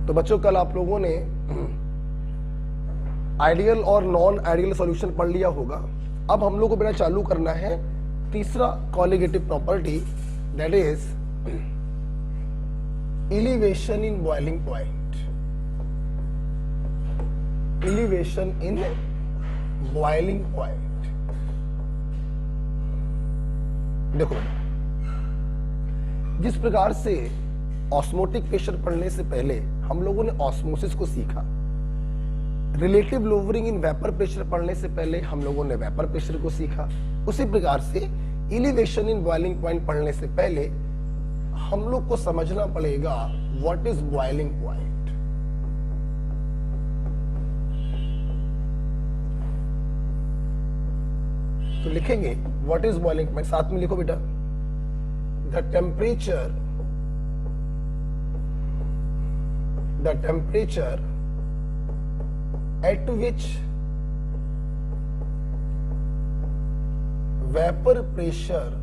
तो बच्चों कल आप लोगों ने आइडियल और नॉन आइडियल सॉल्यूशन पढ़ लिया होगा। अब हम लोग को बेटा चालू करना है तीसरा colligative property, that is elevation in boiling point. Elevation in boiling point. देखो जिस प्रकार से ऑस्मोटिक प्रेशर पढ़ने से पहले हम लोगों ने ऑस्मोसिस को सीखा, relative lowering in vapour pressure पढ़ने से पहले हम लोगों ने वेपर प्रेशर को सीखा, उसी प्रकार से एलिवेशन इन बॉइलिंग पॉइंट पढ़ने से पहले हम लोग को समझना पड़ेगा व्हाट इज बॉइलिंग पॉइंट। तो लिखेंगे व्हाट इज बॉइलिंग पॉइंट, साथ में लिखो बेटा the temperature at which vapor pressure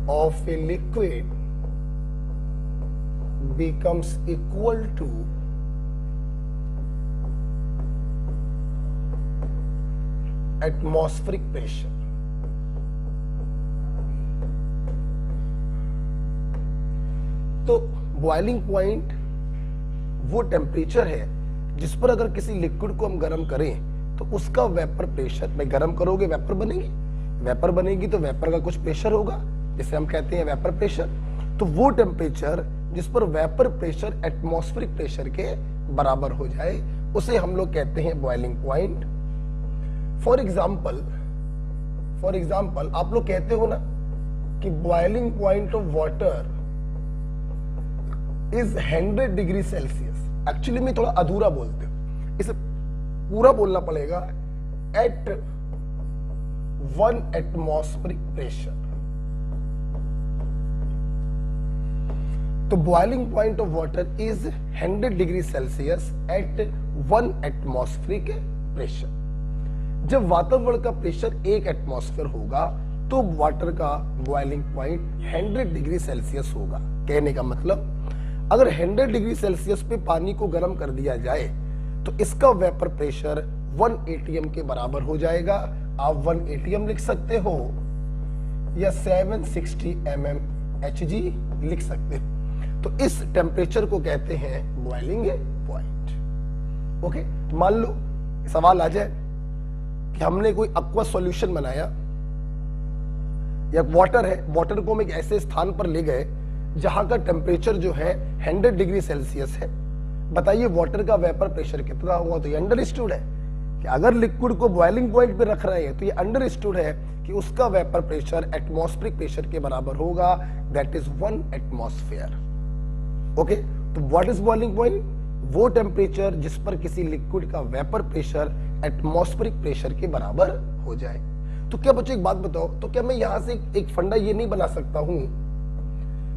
of a liquid becomes equal to atmospheric pressure। तो बॉइलिंग पॉइंट वो टेम्परेचर है जिस पर अगर किसी लिक्विड को हम गर्म करें तो उसका वेपर प्रेशर, में गर्म करोगे वेपर बनेगी, वेपर बनेगी तो वेपर का कुछ प्रेशर होगा जिसे हम कहते हैं वेपर प्रेशर। तो वो टेम्परेचर जिस पर वेपर प्रेशर एटमॉस्फेरिक प्रेशर के बराबर हो जाए उसे हम लोग कहते हैं बॉइलिंग पॉइंट। फॉर एग्जाम्पल आप लोग कहते हो ना कि boiling point of water is 100 degree Celsius. Actually में थोड़ा अधूरा बोलते हो, इसे पूरा बोलना पड़ेगा एट 1 एटमॉस्फेरिक प्रेशर। तो boiling point of water is 100 degree Celsius at 1 atmospheric pressure. जब वातावरण का प्रेशर 1 एटमॉस्फेयर होगा तो वाटर का बॉइलिंग पॉइंट 100 डिग्री सेल्सियस होगा। कहने का मतलब अगर 100 डिग्री सेल्सियस पे पानी को गर्म कर दिया जाए तो इसका वेपर प्रेशर 1 एटीएम के बराबर हो जाएगा। आप 1 एटीएम लिख सकते हो या 760 mmHg लिख सकते हो। तो इस टेम्परेचर को कहते हैं बॉइलिंग पॉइंट। ओके, मान लो सवाल आ जाए कि हमने कोई एक्वा सॉल्यूशन बनाया या वाटर है, वाटर को हम एक ऐसे स्थान पर ले गए जहां का टेम्परेचर जो है 100 डिग्री सेल्सियस है। बताइए वाटर का वेपर प्रेशर कितना होगा? तो ये अंडरस्टूड है कि अगर लिक्विड को बॉइलिंग पॉइंट पे रख रहे हैं तो ये अंडरस्टूड है कि उसका वेपर प्रेशर एटमॉस्फेरिक प्रेशर के बराबर होगा, दैट इज 1 एटमॉस्फेयर। ओके, तो व्हाट इज बॉइलिंग पॉइंट? वो टेम्परेचर जिस पर किसी लिक्विड का वेपर प्रेशर एटमॉस्फेरिक प्रेशर के बराबर हो जाए। तो क्या बच्चों एक बात बताओ, तो क्या मैं यहां से एक फंडा ये नहीं बना सकता हूं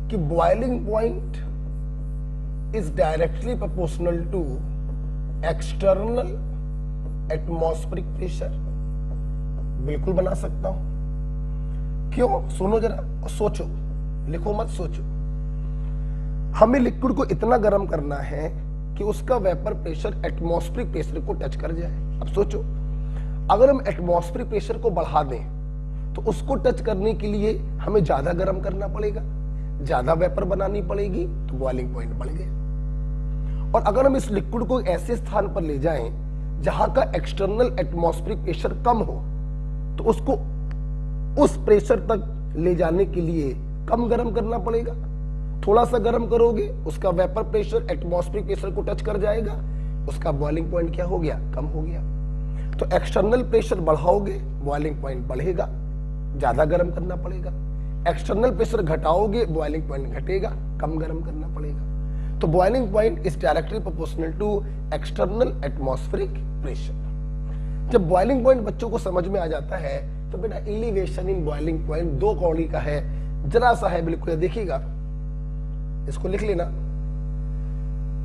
कि boiling point is directly proportional to external atmospheric pressure? बिल्कुल बना सकता हूं। क्यों? सुनो जरा और सोचो, लिखो मत, सोचो। हमें लिक्विड को इतना गर्म करना है कि उसका वेपर प्रेशर एटमॉस्फेरिक प्रेशर को टच कर जाए। अब सोचो, अगर हम एटमॉस्फेरिक प्रेशर को बढ़ा दें तो उसको टच करने के लिए हमें ज्यादा गर्म करना पड़ेगा, ज्यादा वेपर बनानी पड़ेगी, तो बॉइलिंग पॉइंट बढ़ गया। और अगर हम इस लिक्विड को ऐसे स्थान पर ले जाएं जहां का एक्सटर्नल एटमॉस्फेरिक प्रेशर कम हो तो उसको उस प्रेशर तक ले जाने के लिए कम गर्म करना पड़ेगा। थोड़ा सा गर्म करोगे उसका वेपर प्रेशर एटमॉस्फेरिक प्रेशर को टच कर जाएगा, उसका बॉइलिंग पॉइंट क्या हो गया? कम हो गया। तो एक्सटर्नल प्रेशर बढ़ाओगे बॉइलिंग पॉइंट बढ़ेगा, ज्यादा गर्म करना पड़ेगा। एक्सटर्नल प्रेशर घटाओगे बॉइलिंग पॉइंट घटेगा, कम गर्म करना पड़ेगा। तो boiling point is directly proportional to external atmospheric pressure. जब बॉइलिंग पॉइंट बच्चों को समझ में आ जाता है तो बेटा एलिवेशन इन बॉइलिंग पॉइंट 2 कौड़ी का है, जरा सा है, बिल्कुल देखिएगा, इसको लिख लेना।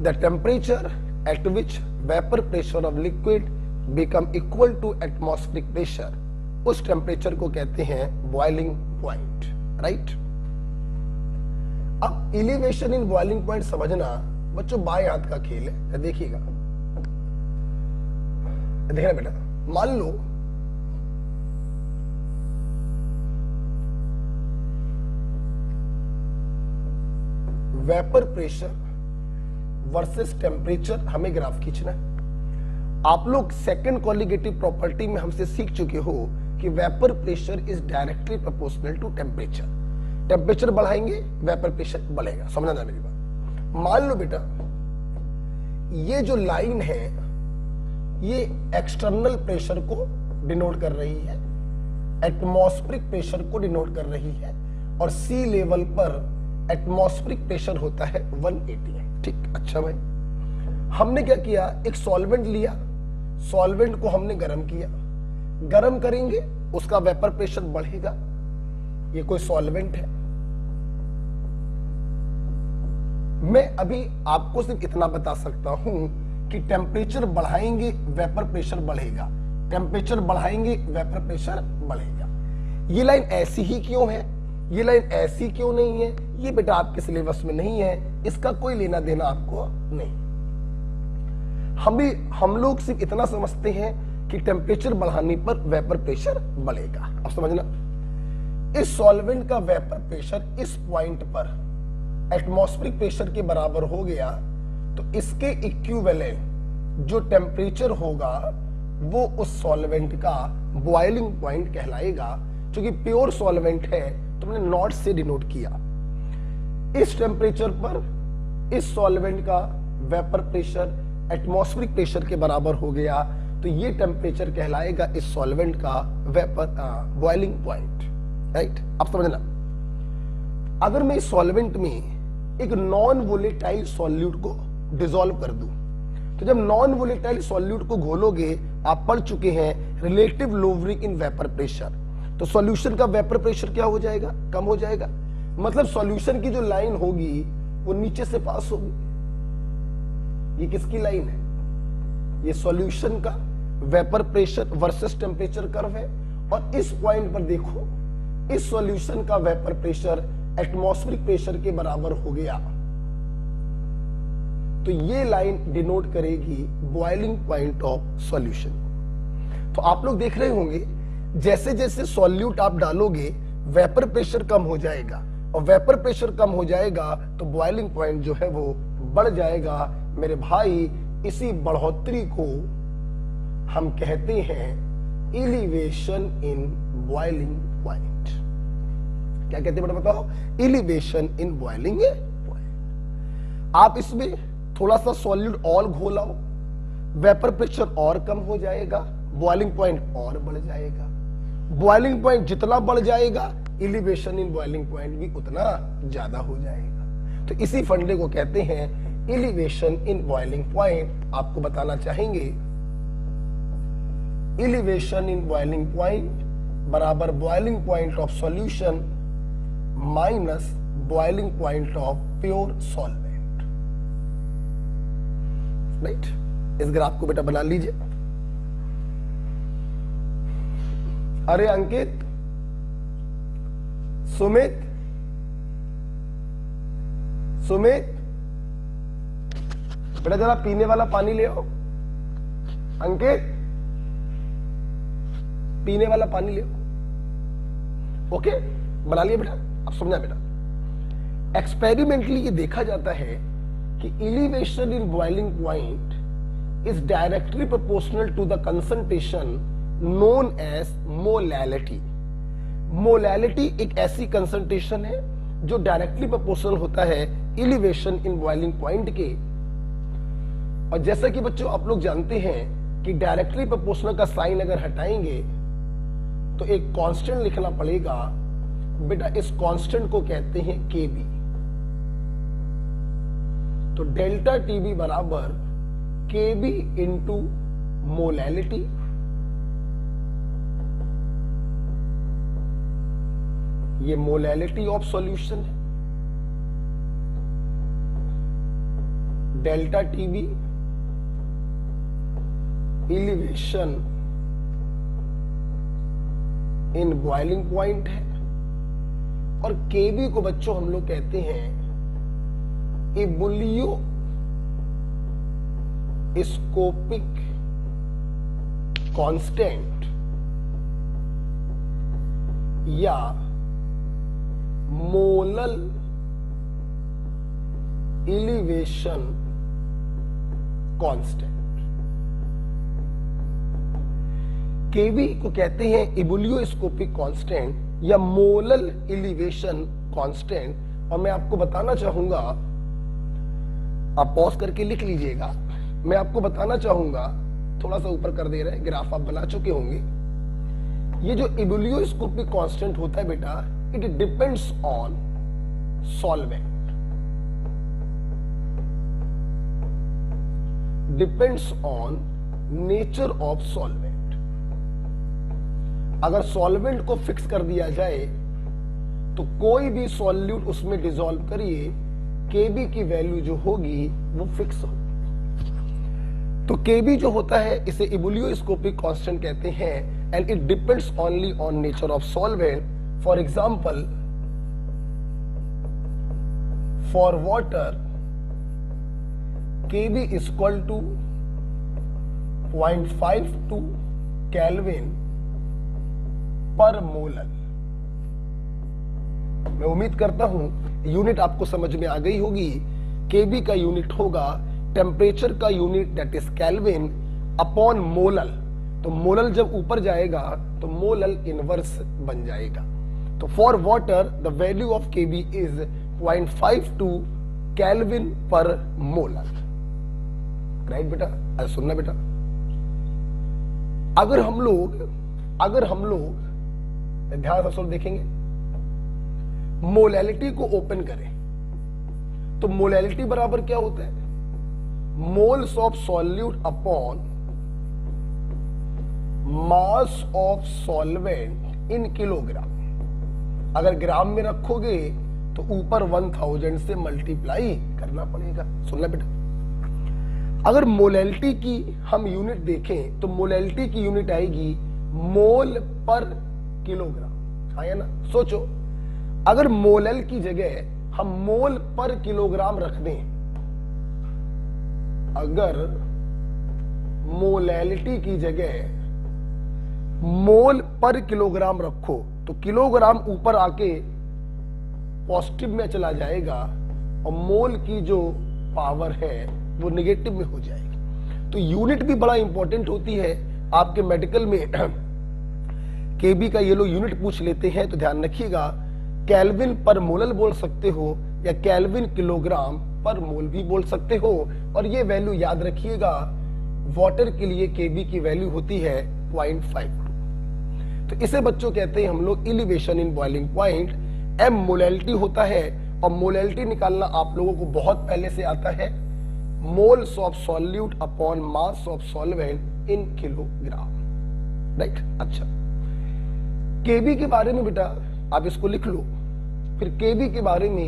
The temperature at which vapour pressure of liquid become equal to atmospheric pressure, उस टेम्परेचर को कहते हैं बॉइलिंग पॉइंट, राइट। अब एलिवेशन इन बॉइलिंग पॉइंट समझना बच्चों बाएं हाथ का खेल है। देखिएगा, देखना बेटा, मान लो वेपर प्रेशर वर्सेस टेम्परेचर, हमें ग्राफ खींचना है। आप लोग सेकंड कॉलिगेटिव प्रॉपर्टी में हमसे सीख चुके हो कि vapour pressure is directly proportional to temperature. Temperature बढ़ाएंगे वेपर प्रेशर बढ़ेगा, समझना मेरी बात। मान लो बेटा ये जो लाइन है ये एक्सटर्नल प्रेशर को डिनोट कर रही है, एटमॉस्फेरिक प्रेशर को डिनोट कर रही है, और सी लेवल पर एटमॉस्फेरिक प्रेशर होता है 180। ठीक, अच्छा भाई, हमने क्या किया, एक सॉल्वेंट लिया, सॉल्वेंट को हमने गर्म किया, गर्म करेंगे उसका वेपर प्रेशर बढ़ेगा। ये कोई सॉल्वेंट है। मैं अभी आपको सिर्फ इतना बता सकता हूं कि टेम्परेचर बढ़ाएंगे वेपर प्रेशर बढ़ेगा, टेम्परेचर बढ़ाएंगे वेपर प्रेशर बढ़ेगा। ये लाइन ऐसी ही क्यों है, ये लाइन ऐसी क्यों नहीं है, ये बेटा आपके सिलेबस में नहीं है, इसका कोई लेना देना आपको नहीं। हम लोग सिर्फ इतना समझते हैं कि टेम्परेचर बढ़ाने पर वेपर प्रेशर बढ़ेगा। अब समझना, इस सॉल्वेंट का वेपर प्रेशर इस पॉइंट पर एटमॉस्फेरिक प्रेशर के बराबर हो गया तो इसके इक्विवेलेंट जो टेम्परेचर होगा वो उस सॉल्वेंट का बॉइलिंग पॉइंट कहलाएगा। क्योंकि प्योर सॉल्वेंट है तो हमने नॉट से डिनोट किया। इस टेम्परेचर पर इस सॉल्वेंट का वेपर प्रेशर एटमॉस्फेरिक प्रेशर के बराबर हो गया तो ये टेम्परेचर कहलाएगा इस सॉल्वेंट का वेपर बॉइलिंग पॉइंट। राइट, अब समझना, अगर मैं इस सॉल्वेंट में एक नॉन वोलेटाइल सॉल्यूट को डिसॉल्व कर दूं, तो जब नॉन वोलेटाइल सॉल्यूट को घोलोगे, आप पढ़ चुके हैं relative lowering in vapour pressure, तो सॉल्यूशन का वेपर प्रेशर क्या हो जाएगा, कम हो जाएगा। मतलब सॉल्यूशन की जो लाइन होगी वो नीचे से पास होगी। ये किसकी लाइन है, ये सॉल्यूशन का vapour pressure versus temperature curve है। और इस पॉइंट पर देखो, इस सॉल्यूशन का वेपर प्रेशर एटमॉस्फेरिक प्रेशर के बराबर हो गया, तो ये लाइन डिनोट करेगी बॉइलिंग पॉइंट ऑफ सॉल्यूशन। तो आप लोग देख रहे होंगे जैसे जैसे सॉल्यूट आप डालोगे वेपर प्रेशर कम हो जाएगा, और वेपर प्रेशर कम हो जाएगा तो बॉइलिंग पॉइंट जो है वो बढ़ जाएगा। मेरे भाई, इसी बढ़ोतरी को हम कहते हैं एलिवेशन इन बॉइलिंग पॉइंट। क्या कहते हैं बेटा बताओ, एलिवेशन इन बॉइलिंग पॉइंट। आप इसमें थोड़ा सा सॉल्यूट और घोलाओ, वेपर प्रेशर और कम हो जाएगा, बॉइलिंग पॉइंट और बढ़ जाएगा। बॉइलिंग पॉइंट जितना बढ़ जाएगा एलिवेशन इन बॉइलिंग पॉइंट भी उतना ज्यादा हो जाएगा। तो इसी फंडे को कहते हैं एलिवेशन इन बॉइलिंग पॉइंट। आपको बताना चाहेंगे एलिवेशन इन बॉइलिंग पॉइंट बराबर boiling point of solution minus boiling point of pure solvent. Right, इस ग्राफ को बेटा बना लीजिए। अरे अंकित, सुमित, सुमित बेटा जरा पीने वाला पानी ले आओ। अंकित, पीने वाला पानी ले आओ। ओके, बना लिया बेटा। अब समझना बेटा, एक्सपेरिमेंटली ये देखा जाता है कि elevation in boiling point is directly proportional to the concentration known as molality. Molality एक ऐसी कंसंट्रेशन है जो डायरेक्टली प्रोपोर्शनल होता है एलिवेशन इन बॉइलिंग पॉइंट के। और जैसा कि बच्चों आप लोग जानते हैं कि डायरेक्टली प्रोपोर्शनल का साइन अगर हटाएंगे तो एक कांस्टेंट लिखना पड़ेगा। बेटा इस कांस्टेंट को कहते हैं केबी। तो डेल्टा टीबी बराबर केबी इंटू मोलैलिटी। ये मोलैलिटी ऑफ सॉल्यूशन है। Delta TB elevation in boiling point है, और केबी को बच्चों हम लोग कहते हैं एबुलियोस्कोपिक कांस्टेंट या मोलल एलिवेशन कांस्टेंट। केवी को कहते हैं एबुलियोस्कोपिक कांस्टेंट या मोलल एलिवेशन कांस्टेंट। और मैं आपको बताना चाहूंगा, आप पॉज करके लिख लीजिएगा, मैं आपको बताना चाहूंगा, थोड़ा सा ऊपर कर दे रहे हैं, ग्राफ आप बना चुके होंगे। ये जो एबुलियोस्कोपिक कांस्टेंट होता है बेटा, it depends on solvent, depends on nature of solvent. अगर सॉल्वेंट को फिक्स कर दिया जाए तो कोई भी सॉल्यूट उसमें डिसॉल्व करिए, केबी की वैल्यू जो होगी वो फिक्स होगी। तो केबी जो होता है इसे एबुलियोस्कोपिक कांस्टेंट कहते हैं and it depends only on nature of solvent. For example, for water KB is equal to 0.52 kelvin per molar. मैं उम्मीद करता हूं यूनिट आपको समझ में आ गई होगी। केबी का यूनिट होगा टेम्परेचर का unit, that is kelvin upon molal. तो मोलल जब ऊपर जाएगा तो मोलल इनवर्स बन जाएगा। तो for water the value of KB is 0.52 kelvin per molar. Right बेटा, अरे सुनना बेटा, अगर हम लोग ध्यान से देखेंगे, मोलैलिटी को ओपन करें तो मोलैलिटी बराबर क्या होता है? Moles of solute upon mass of solvent in kilogram. अगर ग्राम में रखोगे तो ऊपर 1000 से मल्टीप्लाई करना पड़ेगा। सुनना बेटा, अगर मोलैलिटी की हम यूनिट देखें तो मोलैलिटी की यूनिट आएगी मोल पर किलोग्राम। आया ना? सोचो, अगर मोलल की जगह हम मोल पर किलोग्राम रख दें, अगर मोलैलिटी की जगह मोल पर किलोग्राम रखो तो किलोग्राम ऊपर आके पॉजिटिव में चला जाएगा और मोल की जो पावर है वो नेगेटिव में हो जाएगी। तो यूनिट भी बड़ा इंपॉर्टेंट होती है। आपके मेडिकल में केबी का ये लोग यूनिट पूछ लेते हैं तो ध्यान रखिएगा, केल्विन पर मोलल बोल सकते हो या केल्विन किलोग्राम पर मोल भी बोल सकते हो। और ये वैल्यू याद रखिएगा, वाटर के लिए केबी की वैल्यू होती है 0.52। तो इसे बच्चों कहते हैं हम लोग elevation in boiling point. M molality होता है और मोलैलिटी निकालना आप लोगों को बहुत पहले से आता है, moles of solute upon mass of solvent in kilogram. Right, अच्छा, केबी के बारे में बेटा आप इसको लिख लो। फिर केबी के बारे में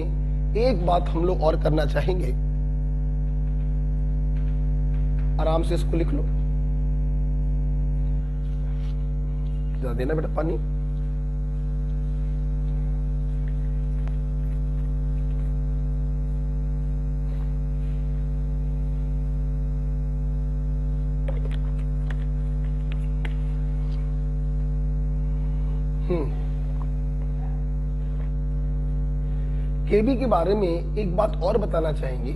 एक बात हम लोग और करना चाहेंगे, आराम से इसको लिख लो। जरा देना बेटा पानी। केबी के बारे में एक बात और बताना चाहेंगे।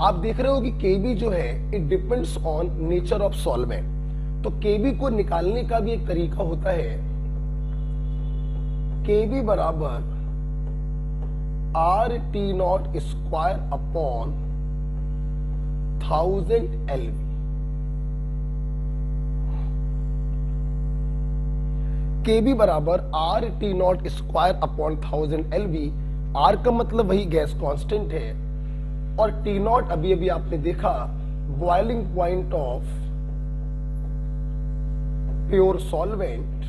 आप देख रहे हो कि केबी जो है it depends on nature of solvent. तो केबी को निकालने का भी एक तरीका होता है, केबी बराबर RT0 स्क्वायर अपॉन 1000 LV। केबी बराबर RT0 square upon 1000 LV। R का मतलब वही गैस कांस्टेंट है और T0 अभी अभी आपने देखा boiling point of pure solvent,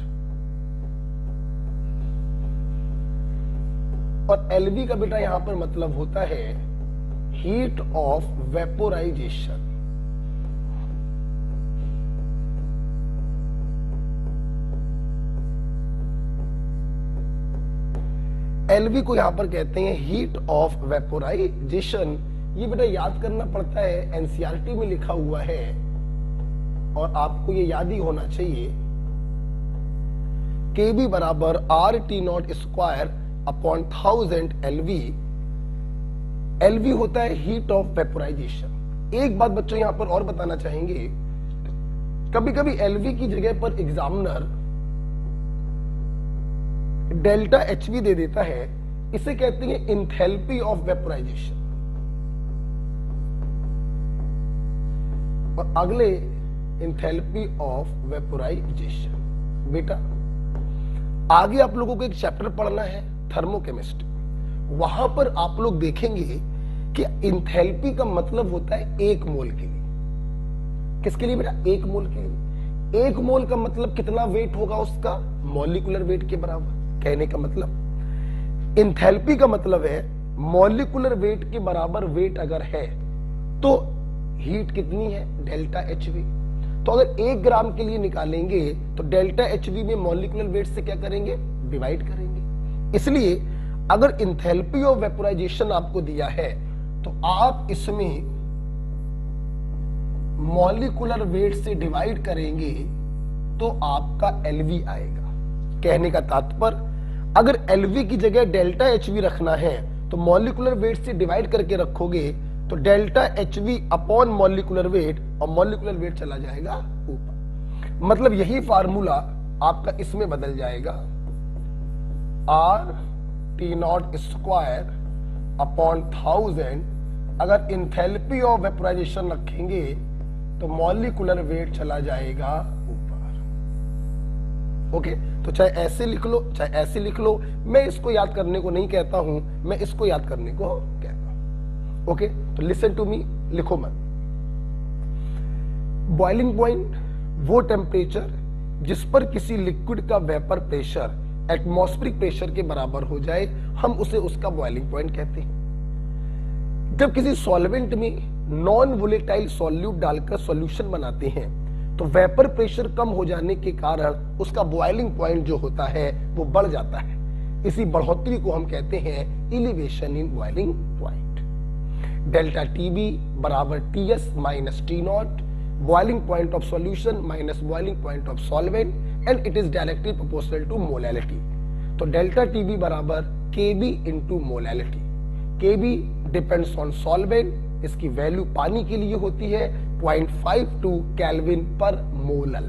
और LV का बेटा यहां पर मतलब होता है हीट ऑफ वेपोराइजेशन। एलवी को यहां पर कहते हैं हीट ऑफ वेपोराइजेशन। ये बेटा याद करना पड़ता है, एनसीईआरटी में लिखा हुआ है और आपको ये याद ही होना चाहिए। केबी बराबर R T nought square upon 1000 LV. LV होता है हीट ऑफ वेपोराइजेशन। एक बात बच्चों यहां पर और बताना चाहेंगे, कभी कभी एलवी की जगह पर एग्जामिनर डेल्टा एचवी दे देता है, इसे कहते हैं इंथैल्पी ऑफ वेपोराइजेशन। और अगले इंथैल्पी ऑफ वेपोराइजेशन। बेटा आगे आप लोगों को एक चैप्टर पढ़ना है थर्मोकेमिस्ट्री, वहां पर आप लोग देखेंगे कि इंथैल्पी का मतलब होता है एक मोल के लिए। किसके लिए बेटा? एक मोल के लिए। एक मोल का मतलब कितना वेट होगा उसका? मॉलिक्यूलर वेट के बराबर। कहने का मतलब इंथैल्पी का मतलब है मॉलिक्यूलर वेट के बराबर वेट अगर है तो हीट कितनी है? Delta HV. तो अगर 1 ग्राम के लिए निकालेंगे तो डेल्टा एचवी में मॉलिक्यूलर वेट से क्या करेंगे? डिवाइड करेंगे। इसलिए अगर इंथैल्पी ऑफ वेपोराइजेशन आपको दिया है तो आप इसमें मॉलिक्यूलर वेट से डिवाइड करेंगे तो आपका एलवी आएगा। कहने का तात्पर्य अगर एलवी की जगह डेल्टा एचवी रखना है तो मॉलिक्यूलर वेट से डिवाइड करके रखोगे तो delta HV upon molecular weight, और मॉलिक्यूलर वेट चला जाएगा ऊपर। मतलब यही फार्मूला आपका इसमें बदल जाएगा, are T nought square upon 1000। अगर इंथैल्पी ऑफ वेपोराइजेशन रखेंगे तो मॉलिक्यूलर वेट चला जाएगा ऊपर। ओके, तो चाहे ऐसे लिख लो चाहे ऐसे लिख लो, मैं इसको याद करने को नहीं कहता हूं, मैं इसको याद करने को कहता हूं। ओके, तो लिसन टू मी, लिखो मत। बॉइलिंग पॉइंट वो टेम्परेचर जिस पर किसी लिक्विड का वेपर प्रेशर एटमॉस्फेरिक प्रेशर के बराबर हो जाए, हम उसे उसका बॉइलिंग पॉइंट कहते हैं। जब किसी सॉल्वेंट में नॉन वोलेटाइल सॉल्यूट डालकर सॉल्यूशन बनाते हैं तो वेपर प्रेशर कम हो जाने के कारण उसका बॉइलिंग पॉइंट जो होता है वो बढ़ जाता है। इसी बढ़ोतरी को हम कहते हैं elevation in boiling point. Delta T B बराबर T S minus T naught, boiling point of solution minus boiling point of solvent, and it is directly proportional to molality. तो डेल्टा टीबी बराबर K B into molality. K B depends on solvent, इसकी value पानी के लिए होती है 0.52 kelvin पर molal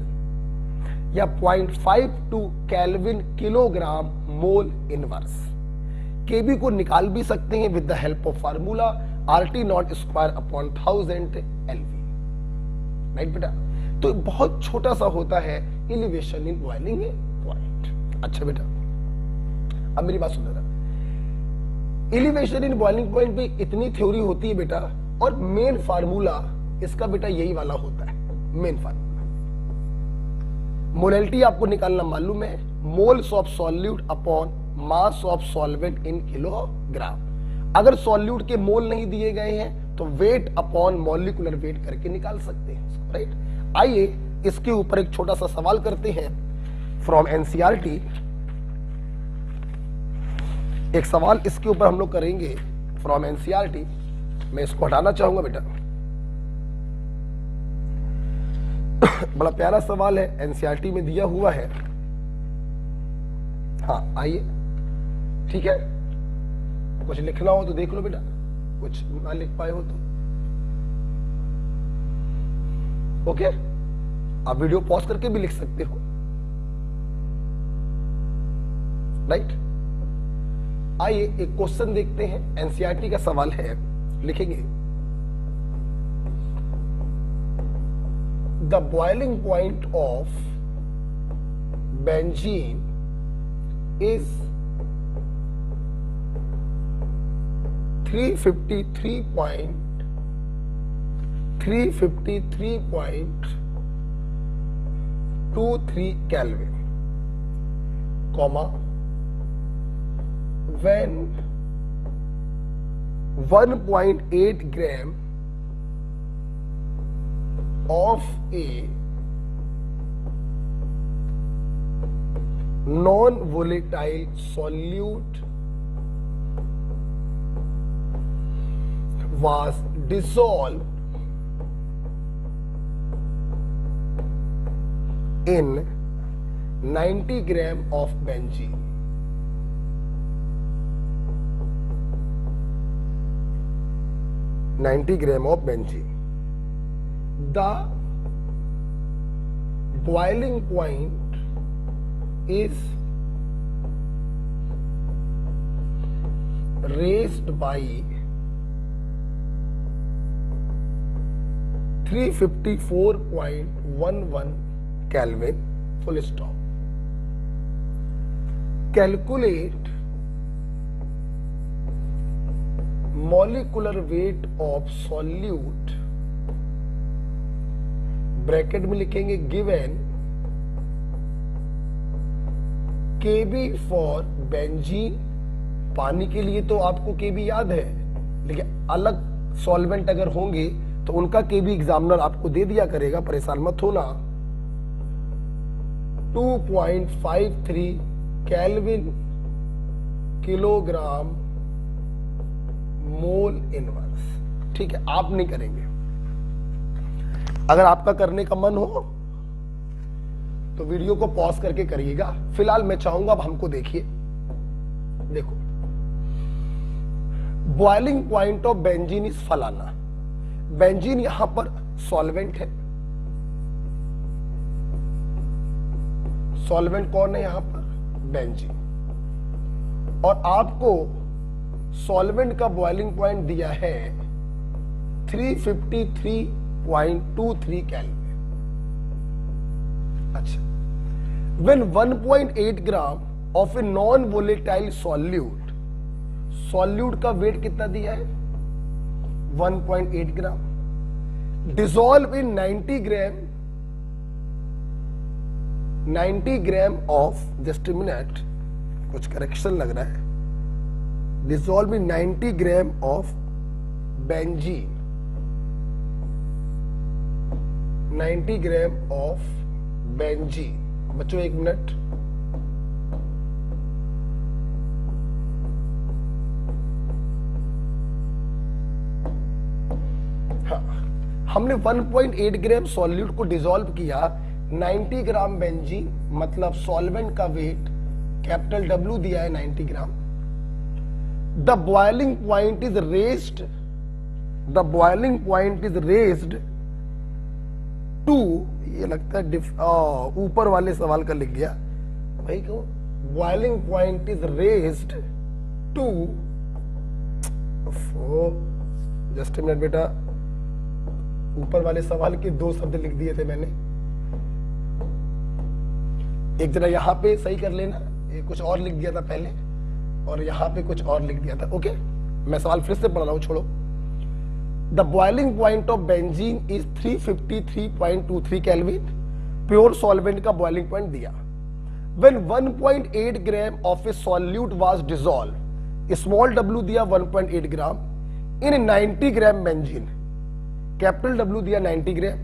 या 0.52 kelvin kilogram mole inverse. KB को निकाल भी सकते हैं with the help of formula RT nought square upon 1000 LV. Right बेटा, तो बहुत छोटा सा होता है एलिवेशन इन बॉइलिंग पॉइंट। अच्छा बेटा, अब मेरी बात सुन रहा, एलिवेशन इन बॉइलिंग पॉइंट पे इतनी थ्योरी होती है बेटा, और मेन फार्मूला इसका बेटा यही वाला होता है। मेन फार्मूला मोलैलिटी आपको निकालना मालूम है, moles of solute upon mass of solvent in kilogram. अगर सॉल्यूट के मोल नहीं दिए गए हैं तो वेट अपॉन मॉलिक्यूलर वेट करके निकाल सकते हैं। राइट, आइए इसके ऊपर एक छोटा सा सवाल करते हैं फ्रॉम एनसीईआरटी। एक सवाल इसके ऊपर हम लोग करेंगे फ्रॉम एनसीईआरटी। मैं इसको हटाना चाहूंगा बेटा, बड़ा प्यारा सवाल है, एनसीईआरटी में दिया हुआ है। हाँ आइए, ठीक है, कुछ लिखना हो तो देख लो बेटा, कुछ ना लिख पाए हो तो ओके, आप वीडियो पॉज करके भी लिख सकते हो। राइट, आइए एक क्वेश्चन देखते हैं, एनसीईआरटी का सवाल है, लिखेंगे the boiling point of benzene is 353.23 Kelvin, comma when 1.8 gram of a non-volatile solute was dissolved in 90 gram of benzene. The boiling point is raised by 354.11 Kelvin, full stop. Calculate molecular weight of solute, bracket में लिखेंगे given Kb for benzene. पानी के लिए तो आपको Kb याद है, लेकिन अलग सॉल्वेंट अगर होंगे तो उनका Kb एग्जामिनर आपको दे दिया करेगा, परेशान मत होना। 2.53 केल्विन किलोग्राम मोल इनवर्स। ठीक है, आप नहीं करेंगे, अगर आपका करने का मन हो तो वीडियो को पॉज करके करिएगा। फिलहाल मैं चाहूंगा अब हमको देखिए, देखो boiling point of benzene is फलाना। बेंजीन यहां पर सॉल्वेंट है, सॉल्वेंट कौन है यहां पर? बेंजीन। और आपको सॉल्वेंट का बॉइलिंग पॉइंट दिया है 353.23 केल्विन। अच्छा, when 1.8 gram of a non volatile solute, solute का वेट कितना दिया है? 1.8 gram, dissolve in 90 gram of, just a minute, कुछ करेक्शन लग रहा है, dissolve in 90 gram of benzene, 90 gram of benzene. बच्चों एक मिनट, हाँ, हमने 1.8 ग्राम सॉल्यूट को डिसॉल्व किया 90 ग्राम बेंजीन, मतलब सॉल्वेंट का वेट कैपिटल W दिया है 90 gram. The boiling point is raised, the boiling point is raised to, ये लगता है ऊपर वाले सवाल का लिख गया भाई को, boiling point is raised to, just a minute बेटा, ऊपर वाले सवाल के 2 शब्द लिख दिए थे मैंने, एक जरा यहां पे सही कर लेना, ये कुछ और लिख दिया था पहले और यहां पे कुछ और लिख दिया था। ओके, मैं सवाल फिर से पढ़ रहा हूं, छोड़ो। The boiling point of benzene is 353.23 Kelvin, pure solvent का boiling point दिया। When 1.8 gram of a solute was dissolved, small w दिया 1.8 ग्राम, in 90 gram benzene, capital W दिया 90 ग्राम,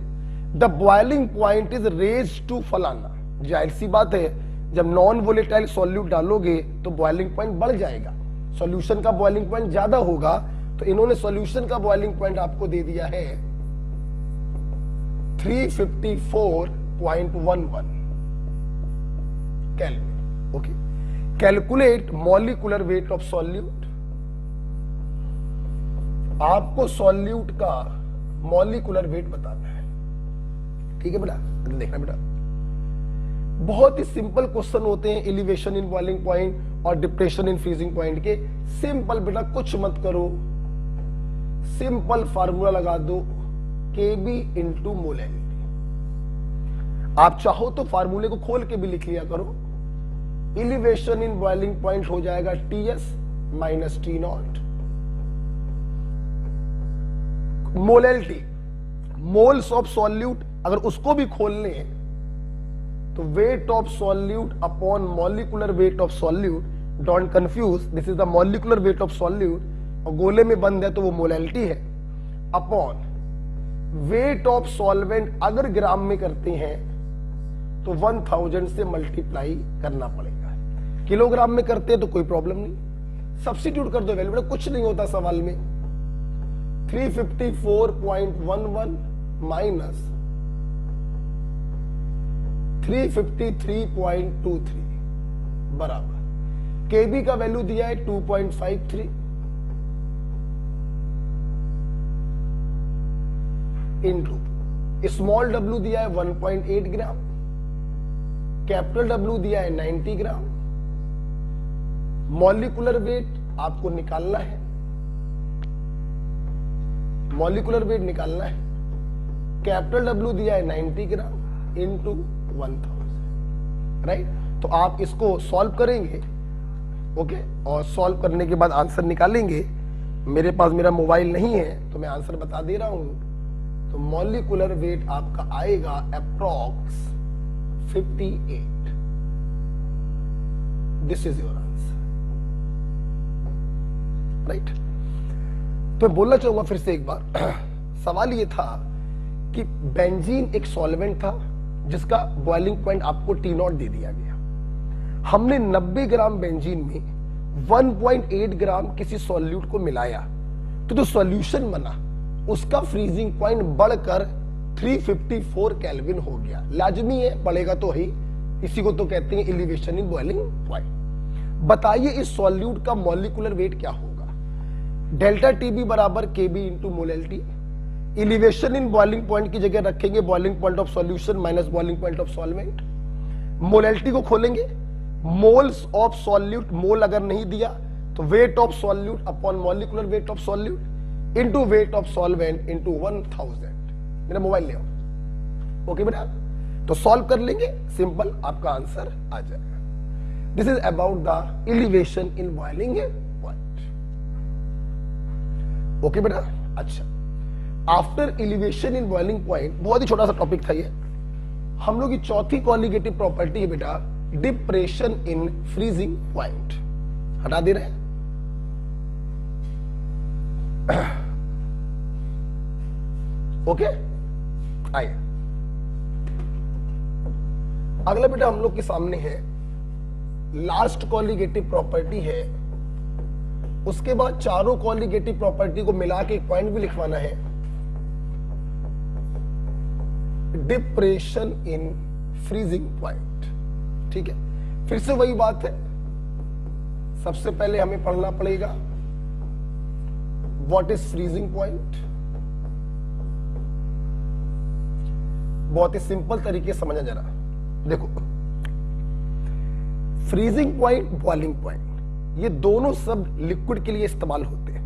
the boiling point is raised to फलाना। जाहिर सी बात है, जब non volatile solute डालोगे तो बॉइलिंग पॉइंट बढ़ जाएगा, सॉल्यूशन का बॉइलिंग पॉइंट ज्यादा होगा, तो इन्होंने सॉल्यूशन का बॉइलिंग पॉइंट आपको दे दिया है 354.11 kelvin. Okay, calculate molecular weight of solute. आपको सॉल्यूट का मॉलिक्यूलर वेट बताना है, ठीक है बेटा, देखना बेटा, बहुत ही सिंपल क्वेश्चन होते हैं एलिवेशन इन बॉइलिंग पॉइंट और डिप्रेशन इन फ्रीजिंग पॉइंट के। सिंपल बेटा, कुछ मत करो, सिंपल फार्मूला लगा दो, Kb इंटू मोलैरिटी। आप चाहो तो फार्मूले को खोल के भी लिख लिया करो। एलिवेशन इन बॉइलिंग पॉइंट हो जाएगा Ts minus T0। Molarity, moles of solute, अगर उसको भी खोल लें तो weight of solute upon molecular weight of solute, don't confuse, this is the molecular weight of solute, और गोले में बंद है तो वो मोलैरिटी है, अपॉन वेट ऑफ सॉल्वेंट, अगर ग्राम में करते हैं तो 1000 से मल्टीप्लाई करना पड़ेगा, किलोग्राम में करते हैं तो कोई प्रॉब्लम नहीं, सब्स्टिट्यूट कर दो वैल्यू, कुछ नहीं होता सवाल में। 354.11 माइनस 353.23 बराबर केबी का वैल्यू दिया है 2.53 इनटू स्मॉल डब्ल्यू दिया है 1.8 ग्राम, कैपिटल डब्ल्यू दिया है 90 ग्राम। मॉलिक्यूलर वेट आपको निकालना है, मॉलिक्यूलर वेट निकालना है। कैपिटल डब्ल्यू दिया है 90 ग्राम इनटू 1000, राइट। तो आप इसको सॉल्व करेंगे, ओके, और सॉल्व करने के बाद आंसर निकालेंगे। मेरे पास मेरा मोबाइल नहीं है तो मैं आंसर बता दे रहा हूं। तो मॉलिक्यूलर वेट आपका आएगा approx 58। This is your answer, right. तो बोलना चाहूंगा फिर से एक बार सवाल ये था कि बेंजीन एक सॉल्वेंट था जिसका बॉइलिंग पॉइंट आपको T0 दे दिया गया। हमने 90 ग्राम बेंजीन में 1.8 ग्राम किसी सॉल्यूट को मिलाया तो जो सॉल्यूशन बना उसका फ्रीजिंग पॉइंट बढ़कर 354 केल्विन हो गया। लाजमी है, बढ़ेगा तो ही, इसी को तो कहते हैं एलिवेशन इन बॉइलिंग पॉइंट। बताइए इस सॉल्यूट का मॉलिक्यूलर वेट क्या होगा? डेल्टा टीबी बराबर K B into molality. Elevation in boiling point की जगह रखेंगे boiling point of solution minus boiling point of solvent. Molality को खोलेंगे, मोल्स ऑफ सॉल्यूट, मोल अगर नहीं दिया तो weight of solute upon molecular weight of solute into weight of solvent into 1000। मेरा मोबाइल ले आओ, ओके बेटा। तो सॉल्व कर लेंगे, सिंपल, आपका आंसर आ जाएगा। This is about the elevation in boiling point, okay बेटा। अच्छा, after elevation in boiling point, बहुत ही छोटा सा टॉपिक था ये। हम लोग की चौथी कॉलिगेटिव प्रॉपर्टी है बेटा डिप्रेशन इन फ्रीजिंग पॉइंट। हटा दे रहे हैं। ओके, आइए अगला बेटा हम लोग के सामने है लास्ट कॉलिगेटिव प्रॉपर्टी है। उसके बाद चारों कॉलिगेटिव प्रॉपर्टी को मिला के एक पॉइंट भी लिखवाना है, डिप्रेशन इन फ्रीजिंग पॉइंट। ठीक है, फिर से वही बात है, सबसे पहले हमें पढ़ना पड़ेगा व्हाट इज फ्रीजिंग पॉइंट। बहुत ही सिंपल तरीके से समझना जरा। देखो, फ्रीजिंग पॉइंट, बॉइलिंग पॉइंट, ये दोनों शब्द लिक्विड के लिए इस्तेमाल होते हैं।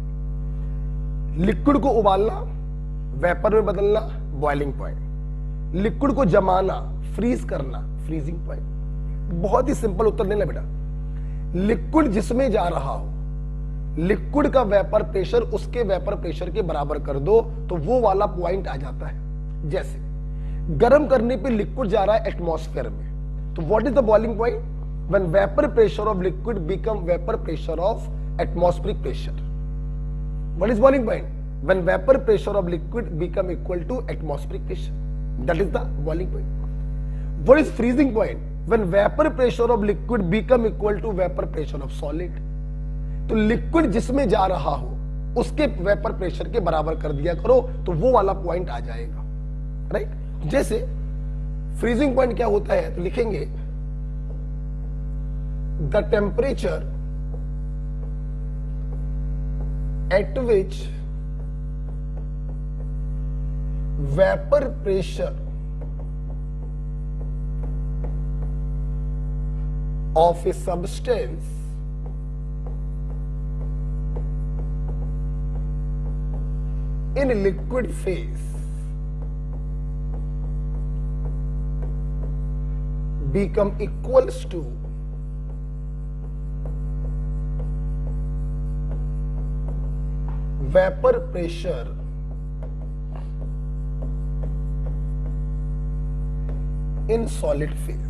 लिक्विड को उबालना, वेपर में बदलना, बॉइलिंग पॉइंट। लिक्विड को जमाना, फ्रीज करना, फ्रीजिंग पॉइंट। बहुत ही सिंपल उत्तर देना बेटा। लिक्विड जिसमें जा रहा हो, लिक्विड का वेपर प्रेशर उसके वेपर प्रेशर के बराबर कर दो तो वो वाला पॉइंट आ जाता है। जैसे गर्म करने पे लिक्विड जा रहा है एटमॉस्फेयर में, तो what is the boiling point? When vapour pressure of liquid become vapour pressure of atmospheric pressure. What is boiling point? When vapour pressure of liquid become equal to atmospheric pressure, that is the boiling point. What is freezing point? When vapour pressure of liquid become equal to vapour pressure of solid. तो liquid जिसमें जा रहा हो उसके vapour pressure के बराबर कर दिया करो तो वो वाला पॉइंट आ जाएगा, राइट। जैसे फ्रीजिंग पॉइंट क्या होता है तो लिखेंगे the temperature at which vapour pressure of a substance in a liquid phase become equals to vapor pressure in solid phase।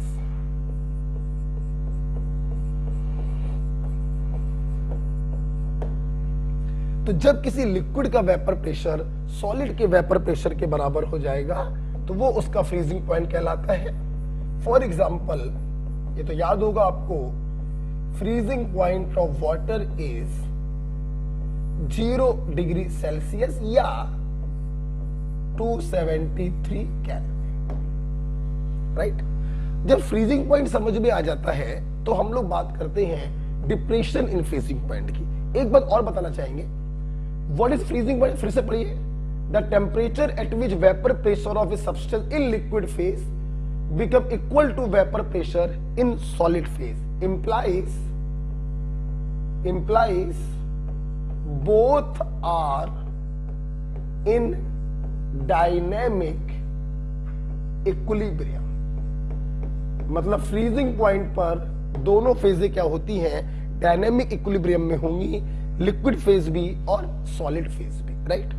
तो जब किसी लिक्विड का वेपर प्रेशर सॉलिड के वेपर प्रेशर के बराबर हो जाएगा तो वो उसका फ्रीजिंग पॉइंट कहलाता है। फॉर एग्जाम्पल, ये तो याद होगा आपको, freezing point of water is 0 degree Celsius या 273 केल्विन, राइट। जब फ्रीजिंग पॉइंट समझ में आ जाता है तो हम लोग बात करते हैं डिप्रेशन इन फ्रीजिंग पॉइंट की। एक बात और बताना चाहेंगे, व्हाट इज फ्रीजिंग पॉइंट, फिर से पढ़िए। The temperature at which vapour pressure of a substance in liquid phase become equal to vapour pressure in solid phase implies both are in dynamic equilibrium। मतलब फ्रीजिंग पॉइंट पर दोनों फेजें क्या होती हैं, dynamic equilibrium में होंगी, लिक्विड फेज भी और सॉलिड फेज भी, राइट।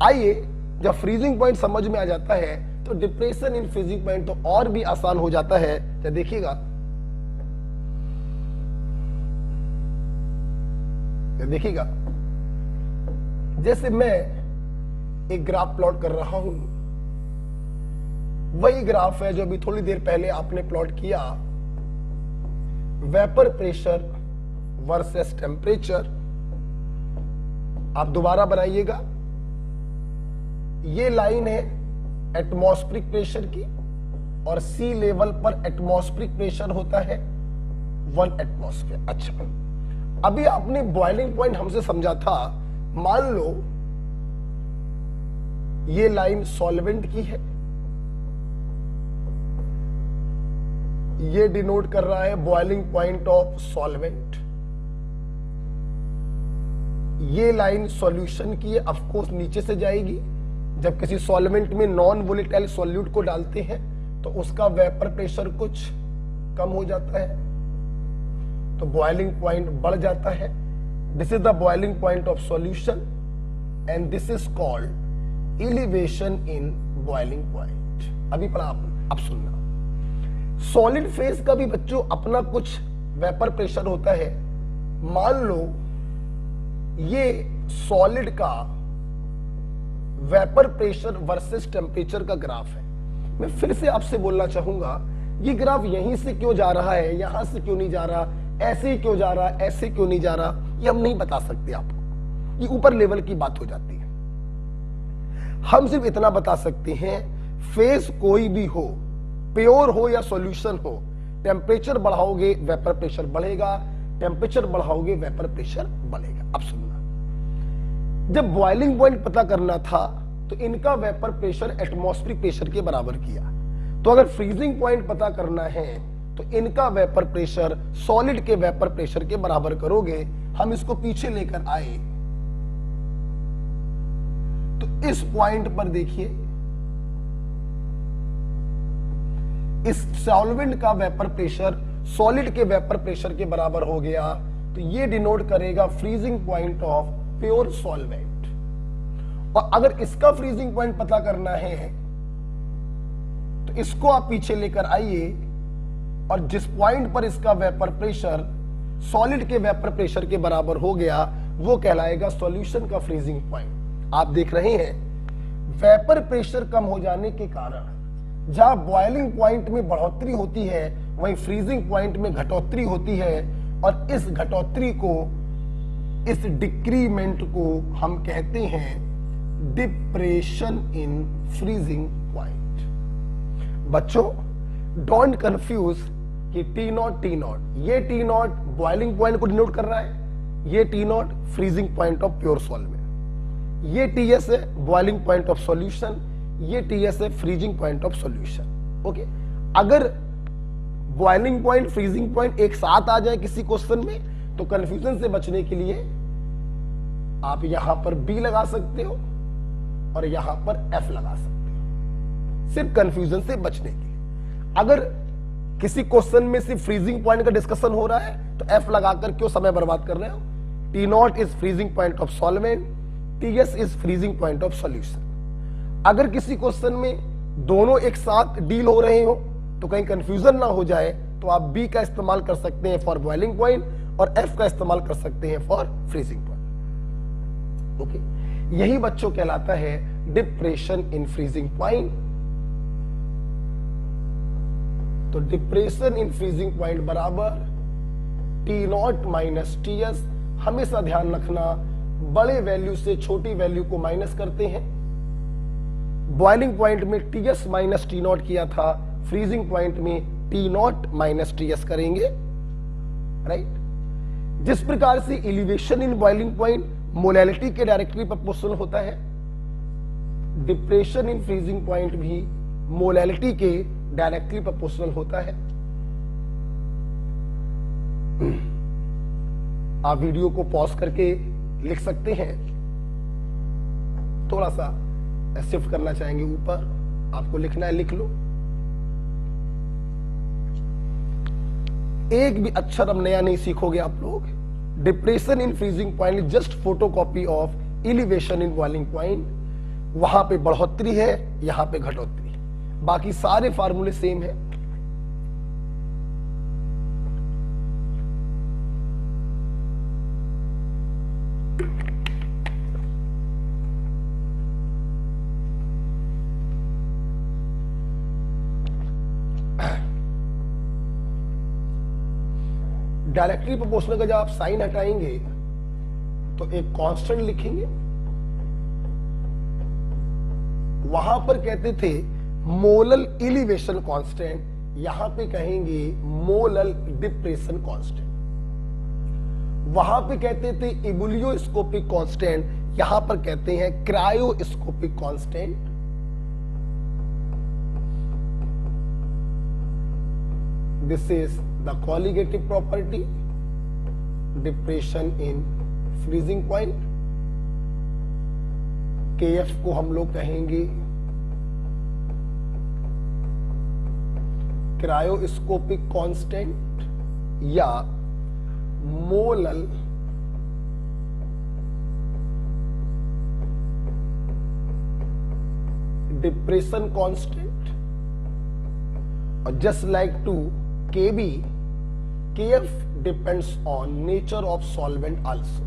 आइए, जब फ्रीजिंग पॉइंट समझ में आ जाता है तो डिप्रेशन इन फ्रीजिंग पॉइंट तो और भी आसान हो जाता है। तो देखिएगा, जैसे मैं एक ग्राफ प्लॉट कर रहा हूं, वही ग्राफ है जो अभी थोड़ी देर पहले आपने प्लॉट किया, वेपर प्रेशर वर्सेस टेम्परेचर। आप दोबारा बनाइएगा, ये लाइन है एटमॉस्फेरिक प्रेशर की और सी लेवल पर एटमॉस्फेरिक प्रेशर होता है 1 एटमॉस्फेयर। अच्छा, अभी आपने बॉइलिंग पॉइंट हमसे समझा था, मान लो ये लाइन सॉल्वेंट की है, ये डिनोट कर रहा है बॉइलिंग पॉइंट ऑफ सॉल्वेंट, ये लाइन सॉल्यूशन की है, ऑफ कोर्स नीचे से जाएगी। जब किसी सॉल्वेंट में नॉन वोलेटाइल सॉल्यूट को डालते हैं तो उसका वेपर प्रेशर कुछ कम हो जाता है, तो बॉइलिंग पॉइंट बढ़ जाता है। This is the boiling point of solution and this is called elevation in boiling point. अभी पढ़ा आपने, अब सुनना। सॉलिड फेज का भी बच्चों अपना कुछ वेपर प्रेशर होता है। मान लो ये सॉलिड का वेपर प्रेशर वर्सेस टेम्परेचर का ग्राफ है। मैं फिर से आपसे बोलना चाहूंगा, ये ग्राफ यहीं से क्यों जा रहा है, यहां से क्यों नहीं जा रहा, ऐसे ही क्यों जा रहा, ऐसे क्यों नहीं जा रहा, ये हम नहीं बता सकते आपको, ये ऊपर लेवल की बात हो जाती है। हम सिर्फ इतना बता सकते हैं, फेज कोई भी हो, प्योर हो या सॉल्यूशन हो, टेम्परेचर बढ़ाओगे वेपर प्रेशर बढ़ेगा, टेम्परेचर बढ़ाओगे वेपर प्रेशर बढ़ेगा। अब सुनना, जब बॉइलिंग पॉइंट पता करना था तो इनका वेपर प्रेशर एटमॉस्फेरिक प्रेशर के बराबर किया, तो अगर फ्रीजिंग पॉइंट पता करना है तो इनका वेपर प्रेशर सॉलिड के वेपर प्रेशर के बराबर करोगे। हम इसको पीछे लेकर आए तो इस पॉइंट पर देखिए, इस सॉल्वेंट का वेपर प्रेशर सॉलिड के वेपर प्रेशर के बराबर हो गया, तो ये डिनोट करेगा freezing point of pure solvent. और अगर इसका फ्रीजिंग पॉइंट पता करना है तो इसको आप पीछे लेकर आइए और जिस पॉइंट पर इसका वेपर प्रेशर सॉलिड के वेपर प्रेशर के बराबर हो गया वो कहलाएगा सॉल्यूशन का फ्रीजिंग पॉइंट। आप देख रहे हैं वेपर प्रेशर कम हो जाने के कारण जहां बॉइलिंग पॉइंट में बढ़ोतरी होती है वहीं फ्रीजिंग पॉइंट में घटोतरी होती है, और इस घटोतरी को, इस डिक्रीमेंट को हम कहते हैं डिप्रेशन इन फ्रीजिंग पॉइंट। बच्चों डोंट कंफ्यूज कि T0 ये T0 बॉइलिंग पॉइंट को डिनोट कर रहा है, ये T0 freezing point of pure solvent, ये TS है बॉइलिंग पॉइंट ऑफ सॉल्यूशन, ये TS है freezing point of solution. Okay, अगर बॉइलिंग पॉइंट फ्रीजिंग पॉइंट एक साथ आ जाए किसी क्वेश्चन में तो कंफ्यूजन से बचने के लिए आप यहां पर B लगा सकते हो और यहां पर F लगा सकते हो, सिर्फ कंफ्यूजन से बचने के लिए। अगर किसी क्वेश्चन में सिर्फ फ्रीजिंग पॉइंट का डिस्कशन हो रहा है तो F लगाकर क्यों समय बर्बाद कर रहे हो। T0 is freezing point of solvent, TS is freezing point of solution. अगर किसी क्वेश्चन में दोनों एक साथ डील हो रहे हो तो कहीं कंफ्यूजन ना हो जाए तो आप B का इस्तेमाल कर सकते हैं फॉर बॉइलिंग पॉइंट और F का इस्तेमाल कर सकते हैं फॉर फ्रीजिंग पॉइंट। ओके, यही बच्चों कहलाता है डिप्रेशन इन फ्रीजिंग पॉइंट। तो डिप्रेशन इन फ्रीजिंग पॉइंट बराबर T0 माइनस TS। हमेशा ध्यान रखना बड़े वैल्यू से छोटी वैल्यू को माइनस करते हैं। बॉइलिंग पॉइंट में टीएस माइनस टी नॉट किया था, फ्रीजिंग पॉइंट में टी नॉट माइनस टीएस करेंगे, राइट। जिस प्रकार से elevation in boiling point molality के डायरेक्टली प्रोपोर्शनल होता है, डिप्रेशन इन फ्रीजिंग पॉइंट भी मोलैलिटी के डायरेक्टली प्रोपोर्शनल होता है। आप वीडियो को पॉज करके लिख सकते हैं, थोड़ा सा शिफ्ट करना चाहेंगे ऊपर, आपको लिखना है लिख लो। एक भी अक्षर अब नया नहीं सीखोगे आप लोग। Depression in freezing point just photocopy of elevation in boiling point. वहां पे बढ़ोतरी है, यहां पे घटोतरी, बाकी सारे फार्मूले सेम है। डायरेक्टली प्रोपोर्शनल का जब आप साइन हटाएंगे तो एक कांस्टेंट लिखेंगे। वहां पर कहते थे मोलल एलिवेशन कांस्टेंट, यहां पे कहेंगे मोलल डिप्रेशन कांस्टेंट। वहां पे कहते थे एबुलियोस्कोपिक कांस्टेंट, यहां पर कहते हैं cryoscopic constant. This is the colligative property, depression in freezing point। kf को हम लोग कहेंगे क्रायोस्कोपिक कांस्टेंट या मोलल डिप्रेशन कांस्टेंट। और just like to kb, kf depends on nature of solvent also।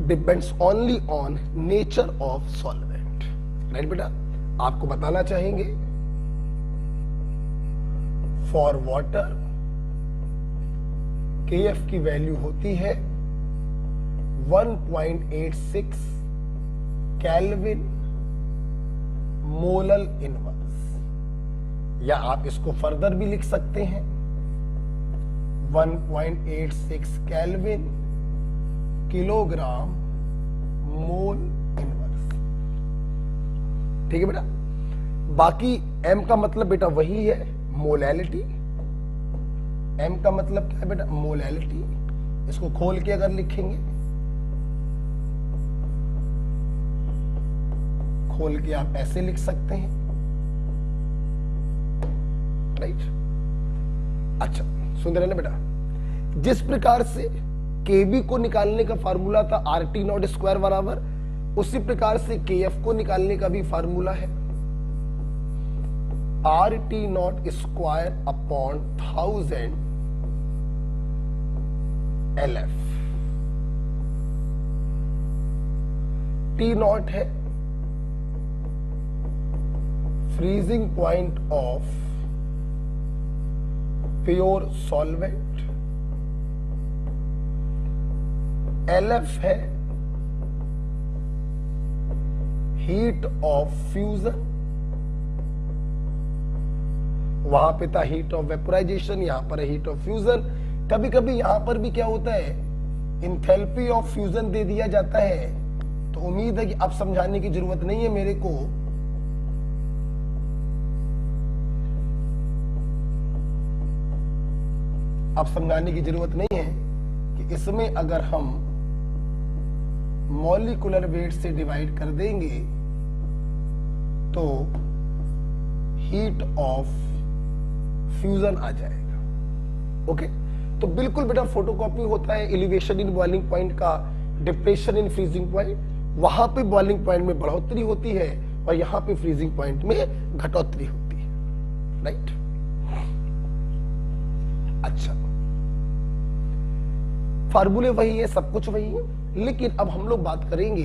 Depends only on nature of solvent, right बेटा। आपको बताना चाहेंगे फॉर वाटर KF की वैल्यू होती है 1.86 केल्विन मोलल इनवर्स, या आप इसको फर्दर भी लिख सकते हैं 1.86 केल्विन किलोग्राम मोल इनवर्स। ठीक है बेटा। बाकी M का मतलब बेटा वही है मोलैलिटी। M का मतलब क्या है बेटा? मोलैलिटी। इसको खोल के अगर लिखेंगे, खोल के आप ऐसे लिख सकते हैं, राइट। अच्छा सुन रहे ना बेटा, जिस प्रकार से KB को निकालने का फार्मूला था RT नॉट स्क्वायर बराबर, उसी प्रकार से KF को निकालने का भी फार्मूला है RT naught square upon 1000 LF। T naught है freezing point of pure solvent, LF है हीट ऑफ फ्यूजन। वहां पे था हीट ऑफ वेपोराइजेशन, यहां पर है हीट ऑफ फ्यूजन। कभी कभी यहां पर भी क्या होता है, इंथैल्पी ऑफ फ्यूजन दे दिया जाता है। तो उम्मीद है कि अब समझाने की जरूरत नहीं है मेरे को। अब समझाने की जरूरत नहीं है कि इसमें अगर हम मॉलिक्यूलर वेट से डिवाइड कर देंगे तो हीट ऑफ फ्यूजन आ जाएगा। ओके, तो बिल्कुल बेटा फोटोकॉपी होता है एलिवेशन इन बॉइलिंग पॉइंट का, डिप्रेशन इन फ्रीजिंग पॉइंट। वहां पे बॉइलिंग पॉइंट में बढ़ोतरी होती है और यहां पे फ्रीजिंग पॉइंट में घटोतरी होती है, राइट। अच्छा, फार्मूले वही है, सब कुछ वही है, लेकिन अब हम लोग बात करेंगे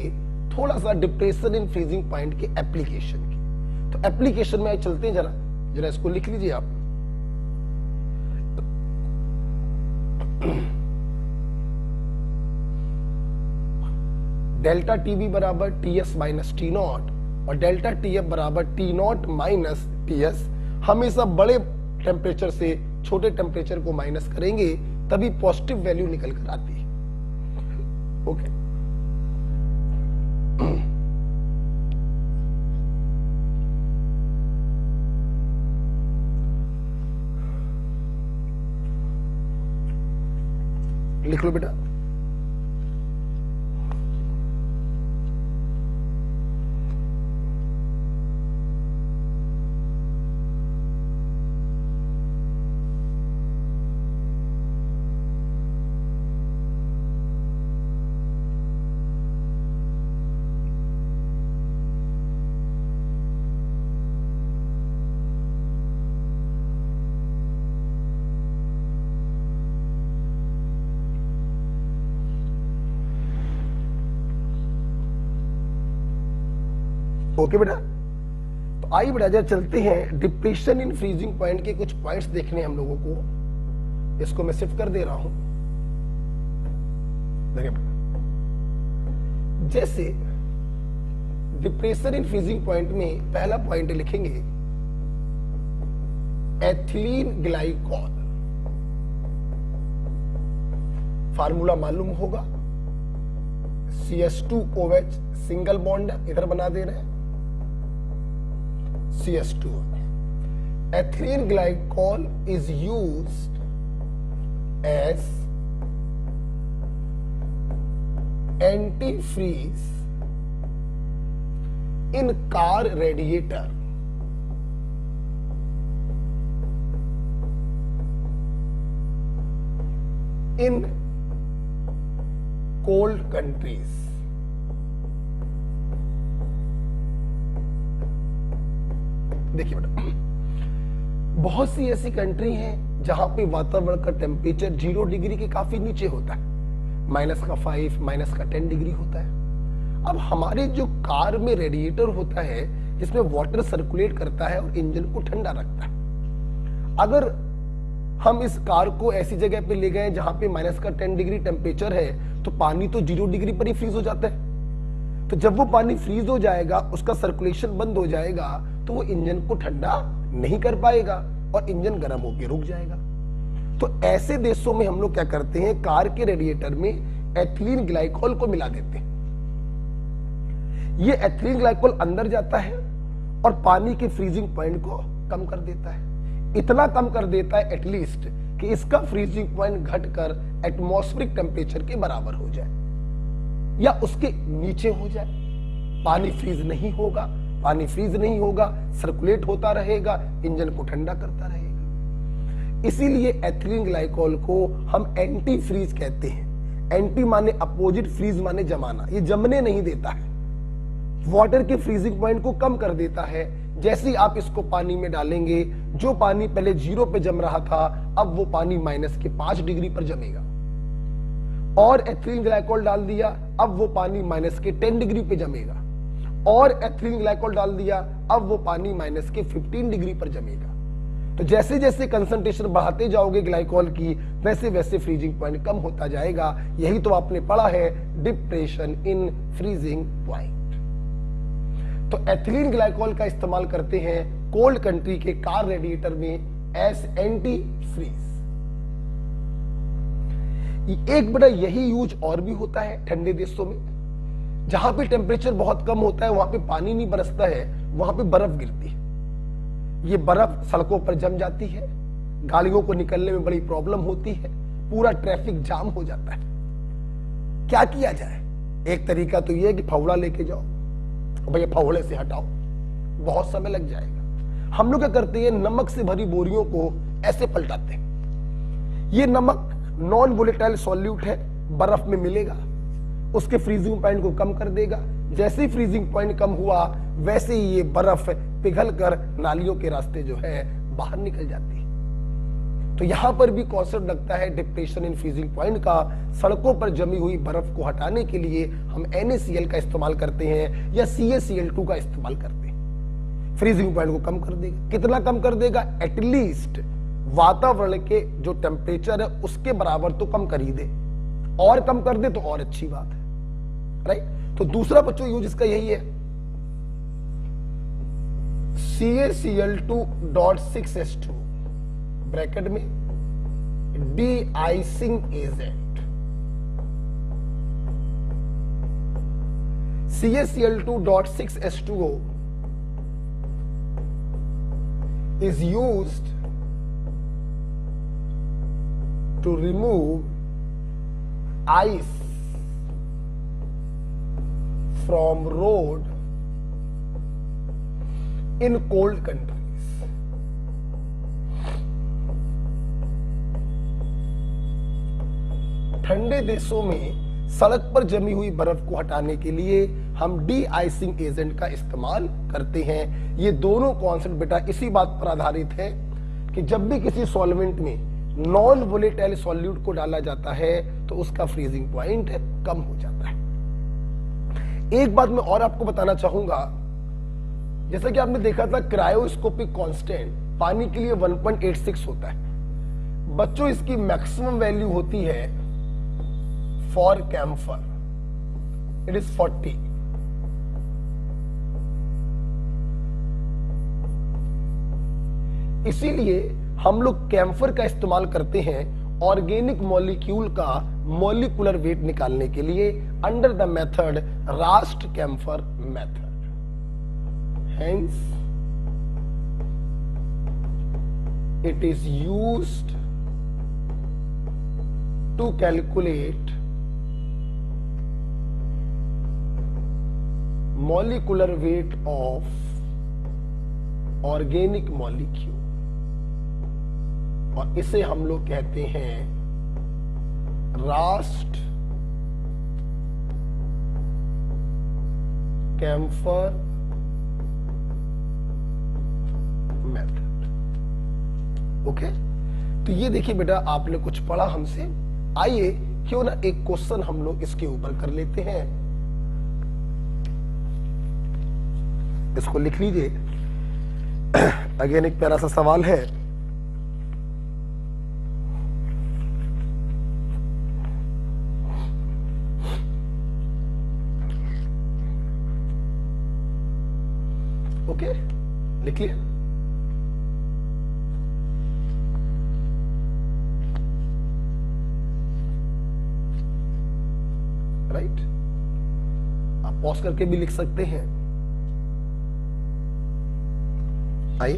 थोड़ा सा डिप्रेशन इन फ्रीजिंग पॉइंट के एप्लीकेशन की। तो एप्लीकेशन में चलते हैं, जरा जरा इसको लिख लीजिए आप। डेल्टा टीबी बराबर टीएस माइनस टी नॉट और डेल्टा टीएफ बराबर टी नॉट माइनस टीएस। हमेशा बड़े टेम्परेचर से छोटे टेम्परेचर को माइनस करेंगे तभी पॉजिटिव वैल्यू निकल कर आती है। ओके, लिख लो बेटा। ओके बेटा, तो आइए बेटा जरा चलते हैं डिप्रेशन इन फ्रीजिंग पॉइंट के कुछ पॉइंट्स देखने हम लोगों को। इसको मैं शिफ्ट कर दे रहा हूं। देखिए बेटा, जैसे डिप्रेशन इन फ्रीजिंग पॉइंट में पहला पॉइंट लिखेंगे एथिलीन ग्लाइकॉल। फार्मूला मालूम होगा, CH2OH सिंगल बॉन्ड इधर बना दे रहे हैं CH2। ethylene glycol is used as antifreeze in car radiator in cold countries। देखिए बेटा, बहुत सी ऐसी कंट्री हैं जहां पे वातावरण का टेम्परेचर 0 डिग्री के काफी नीचे होता है, -5 -10 डिग्री होता है। अब हमारे जो कार में रेडिएटर होता है जिसमें वाटर सर्कुलेट करता है और इंजन को ठंडा रखता है, अगर हम इस कार को ऐसी जगह पे ले गए जहां पे -10 डिग्री टेम्परेचर है तो पानी तो 0 डिग्री पर ही फ्रीज हो जाता है। तो जब वो पानी फ्रीज हो जाएगा, उसका सर्कुलेशन बंद हो जाएगा, तो वो इंजन को ठंडा नहीं कर पाएगा और इंजन गर्म होकर रुक जाएगा। तो ऐसे देशों में हम लोग क्या करते हैं, कार के रेडिएटर में एथिलीन ग्लाइकॉल को मिला देते हैं। ये एथिलीन ग्लाइकॉल अंदर जाता है और पानी के फ्रीजिंग पॉइंट को कम कर देता है। इतना कम कर देता है एटलीस्ट कि इसका फ्रीजिंग पॉइंट घटकर एटमॉस्फेरिक टेम्परेचर के बराबर हो जाए या उसके नीचे हो जाए। पानी फ्रीज नहीं होगा, पानी फ्रीज नहीं होगा, सर्कुलेट होता रहेगा, इंजन को ठंडा करता रहेगा। इसीलिए एथिलीन ग्लाइकॉल को हम एंटी फ्रीज कहते हैं। एंटी माने अपोजिट, फ्रीज माने जमाना। ये जमने नहीं देता है, वाटर के फ्रीजिंग पॉइंट को कम कर देता है। जैसे ही आप इसको पानी में डालेंगे, जो पानी पहले 0 पे जम रहा था, अब वो पानी -5 डिग्री पर जमेगा। और एथिलीन ग्लाइकॉल डाल दिया, अब वो पानी -10 डिग्री पे जमेगा। और एथिलीन ग्लाइकॉल डाल दिया, अब वो पानी -15 डिग्री पर जमेगा। तो जैसे जैसे कंसंट्रेशन बढ़ाते जाओगे ग्लाइकॉल की, वैसे वैसे फ्रीजिंग पॉइंट कम होता जाएगा। यही तो आपने पढ़ा है, डिप्रेशन इन फ्रीजिंग पॉइंट। तो एथिलीन ग्लाइकॉल का इस्तेमाल करते हैं कोल्ड कंट्री के कार रेडिएटर में एज एंटी फ्रीज। एक बड़ा यही यूज और भी होता है ठंडे देशों में, जहां पे टेम्परेचर बहुत कम होता है, वहां पे पानी नहीं बरसता है, वहां पे बर्फ गिरती है। ये बर्फ सड़कों पर जम जाती है, गाड़ियों को निकलने में बड़ी प्रॉब्लम होती है, पूरा ट्रैफिक जाम हो जाता है। क्या किया जाए? एक तरीका तो ये है कि फावड़ा लेके जाओ, भैया फावड़े से हटाओ, बहुत समय लग जाएगा। हम लोग क्या करते हैं, नमक से भरी बोरियों को ऐसे पलटाते हैं। ये नमक नॉन वोलेटाइल सॉल्यूट है, बर्फ में मिलेगा, उसके फ्रीजिंग पॉइंट को कम कर देगा। जैसे ही फ्रीजिंग पॉइंट कम हुआ, वैसे ही ये बर्फ पिघल कर नालियों के रास्ते जो है बाहर निकल जाती है। तो यहां पर भी कॉन्सेप्ट लगता है डिप्रेशन इन फ्रीजिंग पॉइंट का। सड़कों पर जमी हुई बर्फ को हटाने के लिए हम NaCl का इस्तेमाल करते हैं या CaCl2 का इस्तेमाल करते हैं। फ्रीजिंग पॉइंट को कम कर देगा। कितना कम कर देगा? एटलीस्ट वातावरण के जो टेम्परेचर है उसके बराबर तो कम कर ही दे, और कम कर दे तो और अच्छी बात है, राइट। तो दूसरा बच्चों यूज इसका यही है, CaCl2.6H2 ब्रैकेट में de-icing agent. CaCl2.6H2O is used to remove ice from road in cold countries। ठंडे देशों में सड़क पर जमी हुई बर्फ को हटाने के लिए हम डी-आइसिंग एजेंट का इस्तेमाल करते हैं। ये दोनों कॉन्सेप्ट बेटा इसी बात पर आधारित है कि जब भी किसी सॉल्वेंट में नॉन वोलेटाइल सॉल्यूट को डाला जाता है तो उसका फ्रीजिंग पॉइंट कम हो जाता है। एक बात मैं और आपको बताना चाहूंगा, जैसा कि आपने देखा था क्रायोस्कोपिक कांस्टेंट पानी के लिए 1.86 होता है बच्चों, इसकी मैक्सिमम वैल्यू होती है फॉर कैम्फर, इट इज 40। इसीलिए हम लोग कैम्फर का इस्तेमाल करते हैं ऑर्गेनिक मॉलिक्यूल का मॉलिक्यूलर वेट निकालने के लिए under the method Rast camphor method. Hence, it is used to calculate molecular weight of organic molecule, और इसे हम लोग कहते हैं रास्ट कैम्फर मेथड। ओके, तो ये देखिए बेटा आपने कुछ पढ़ा हमसे। आइए क्यों ना एक क्वेश्चन हम लोग इसके ऊपर कर लेते हैं। इसको लिख लीजिए। अगेन एक प्यारा सा सवाल है, ओके लिख लिया। राइट, आप पॉज करके भी लिख सकते हैं। आइए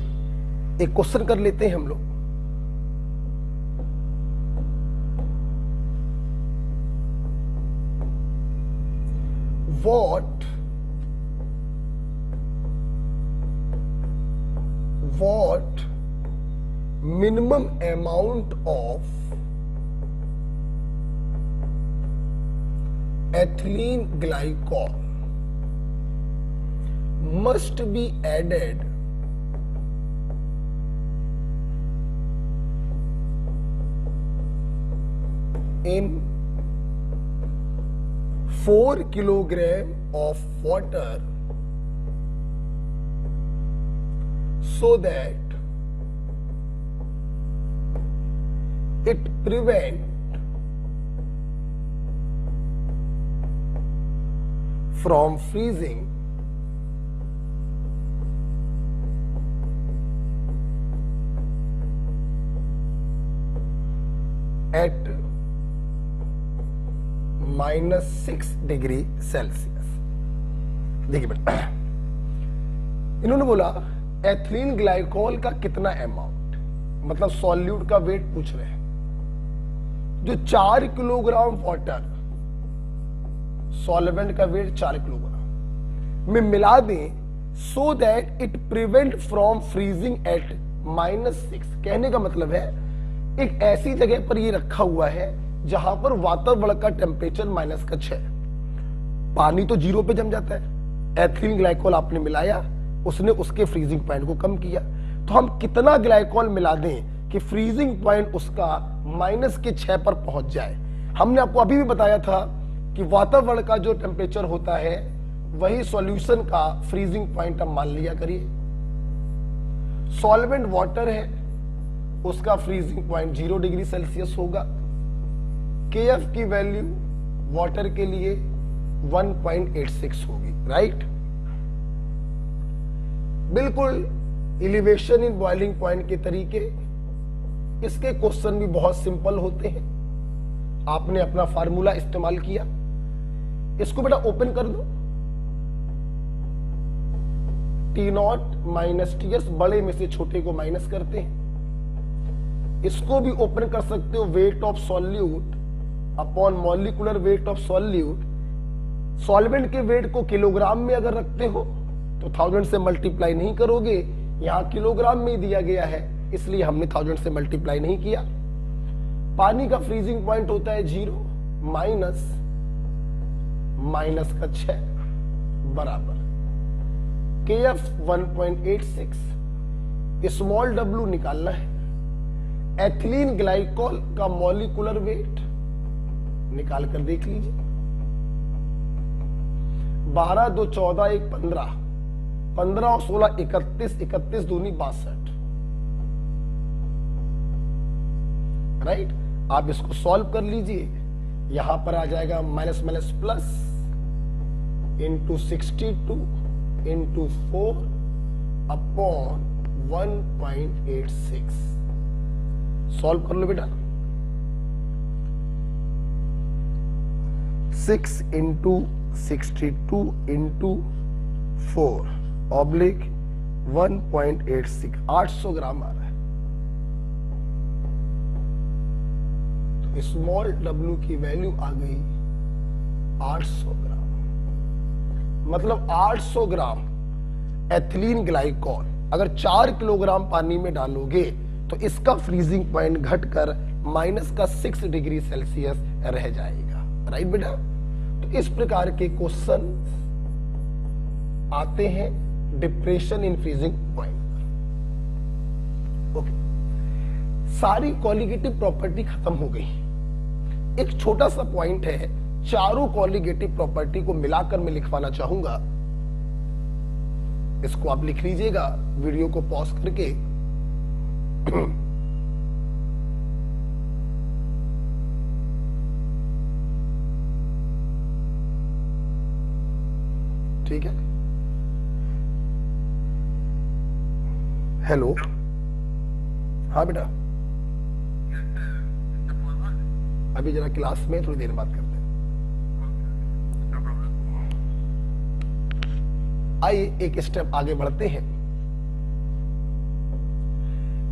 एक क्वेश्चन कर लेते हैं हम लोग। what minimum amount of ethylene glycol must be added in 4 kilogram of water so that it prevent from freezing at -6 degree Celsius. देखिए बेटा, इन्होंने बोला एथिलीन ग्लाइकोल का कितना अमाउंट, मतलब सॉल्यूट का वेट पूछ रहे हैं। जो 4 किलोग्राम वाटर, सॉल्वेंट का वेट 4 किलोग्राम में मिला दें so that it prevent from freezing at -6। कहने का मतलब है एक ऐसी जगह पर ये रखा हुआ है जहां पर वातावरण का टेम्परेचर -6। पानी तो 0 पे जम जाता है, एथिलीन ग्लाइकोल आपने मिलाया, उसने उसके फ्रीजिंग पॉइंट को कम किया। तो हम कितना ग्लाइकोल मिला दें कि फ्रीजिंग पॉइंट उसका -6 पर पहुंच जाए। हमने आपको अभी भी बताया था कि वातावरण का जो टेम्परेचर होता है वही सॉल्यूशन का फ्रीजिंग पॉइंट आप मान लिया करिए। सॉल्वेंट वाटर है, उसका फ्रीजिंग पॉइंट 0 डिग्री सेल्सियस होगा। KF की वैल्यू वाटर के लिए 1.86 होगी, राइट। बिल्कुल एलिवेशन इन बॉइलिंग पॉइंट के तरीके, इसके क्वेश्चन भी बहुत सिंपल होते हैं। आपने अपना फार्मूला इस्तेमाल किया, इसको बेटा ओपन कर दो। T0 - TS, बड़े में से छोटे को माइनस करते हैं। इसको भी ओपन कर सकते हो, weight of solute upon molecular weight of solute. Solvent के वेट को किलोग्राम में अगर रखते हो तो 1000 से मल्टीप्लाई नहीं करोगे, यहां किलोग्राम में दिया गया है इसलिए हमने 1000 से मल्टीप्लाई नहीं किया। पानी का फ्रीजिंग पॉइंट होता है 0 माइनस का 6 बराबर KF 1.86। स्मॉल w निकालना है। एथिलीन ग्लाइकोल का मॉलिक्यूलर वेट निकाल कर देख लीजिए। 12 2 14 1 15, 15 और 16 31, 31 दूनी 62, राइट। आप इसको सॉल्व कर लीजिए, यहां पर आ जाएगा minus minus plus into 62 into 4 upon 1.86। Solve कर लो बेटा। 6 इंटू 62 इंटू 4 ऑब्लिक 1.86, 800 ग्राम आ रहा है। तो स्मॉल w की वैल्यू आ गई 800 ग्राम। मतलब 800 ग्राम एथिलीन ग्लाइकोल अगर 4 किलोग्राम पानी में डालोगे तो इसका फ्रीजिंग पॉइंट घटकर -6 डिग्री सेल्सियस रह जाएगा, राइट बेटा। तो इस प्रकार के क्वेश्चन आते हैं depression in freezing point. Okay, सारी कॉलिगेटिव प्रॉपर्टी खत्म हो गई। एक छोटा सा पॉइंट है, चारों कॉलिगेटिव प्रॉपर्टी को मिलाकर मैं लिखवाना चाहूंगा। इसको आप लिख लीजिएगा वीडियो को पॉज करके। ठीक है, हेलो, हाँ बेटा, अभी जरा क्लास में थोड़ी देर बात करते हैं। आइए एक स्टेप आगे बढ़ते हैं।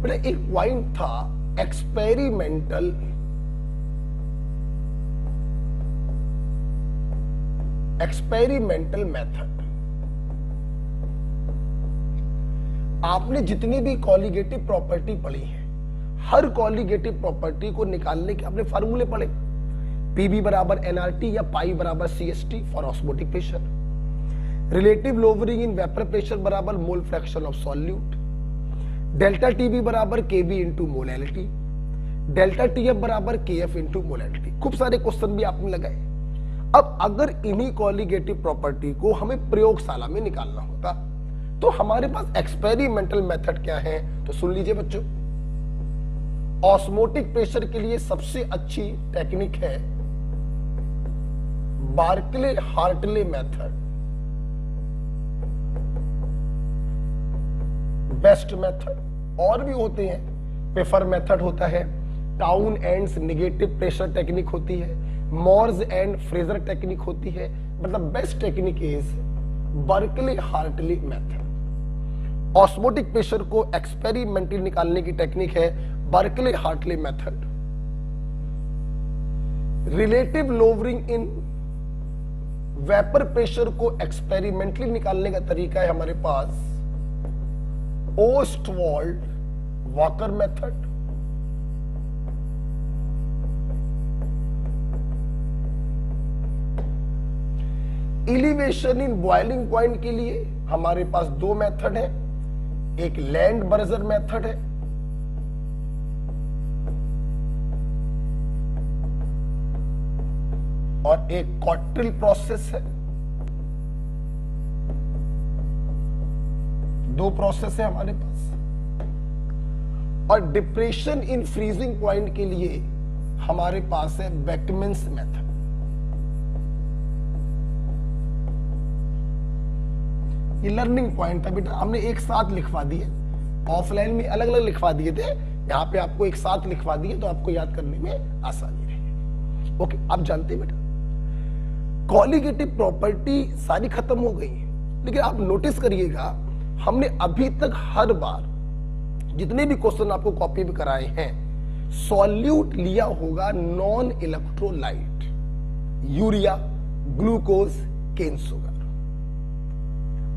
बेटा एक पॉइंट था एक्सपेरिमेंटल मेथड। आपने जितनी भी कॉलिगेटिव प्रॉपर्टी पढ़ी है, हर कॉलिगेटिव प्रॉपर्टी को निकालने के अपने फार्मूले पढ़े। PV बराबर nRT या पाई बराबर CST for osmotic pressure. Relative lowering in vapour pressure बराबर mole fraction of solute. Delta TB बराबर KB into molality. Delta TF बराबर KF इंटू मोलैलिटी। खूब सारे क्वेश्चन भी आपने लगाए। अब अगर इन्हीं कॉलिगेटिव प्रॉपर्टी को हमें प्रयोगशाला में निकालना होता तो हमारे पास एक्सपेरिमेंटल मेथड क्या है, तो सुन लीजिए बच्चों। ऑस्मोटिक प्रेशर के लिए सबसे अच्छी टेक्निक है Berkeley Hartley method, best method. और भी होते हैं, पेफर मेथड होता है, Townsend's negative pressure technique होती है, मॉर्स एंड फ्रेजर टेक्निक होती है। मतलब best technique is Berkeley Hartley method. Osmotic pressure को एक्सपेरिमेंटली निकालने की टेक्निक है Berkeley Hartley method. Relative lowering in vapour pressure को एक्सपेरिमेंटली निकालने का तरीका है हमारे पास Ostwald Walker method. Elevation in boiling point के लिए हमारे पास दो मेथड है, एक लैंड बर्जर मेथड है और एक क्वार्टिल प्रोसेस है। दो प्रोसेस है हमारे पास। और डिप्रेशन इन फ्रीजिंग पॉइंट के लिए हमारे पास है बेकमैन्स मेथड। ये लर्निंग पॉइंट था बेटा, हमने एक साथ लिखवा दिए, ऑफलाइन में अलग अलग लिखवा दिए थे, यहां पे आपको एक साथ लिखवा दिए तो आपको याद करने में आसानी रहेगी। ओके, आप जानते हैं बेटा कॉलिगेटिव प्रॉपर्टी सारी खत्म हो गई है, लेकिन आप नोटिस करिएगा हमने अभी तक हर बार जितने भी क्वेश्चन आपको कॉपी में कराए हैं सॉल्यूट लिया होगा non electrolyte, urea, glucose, cane sugar.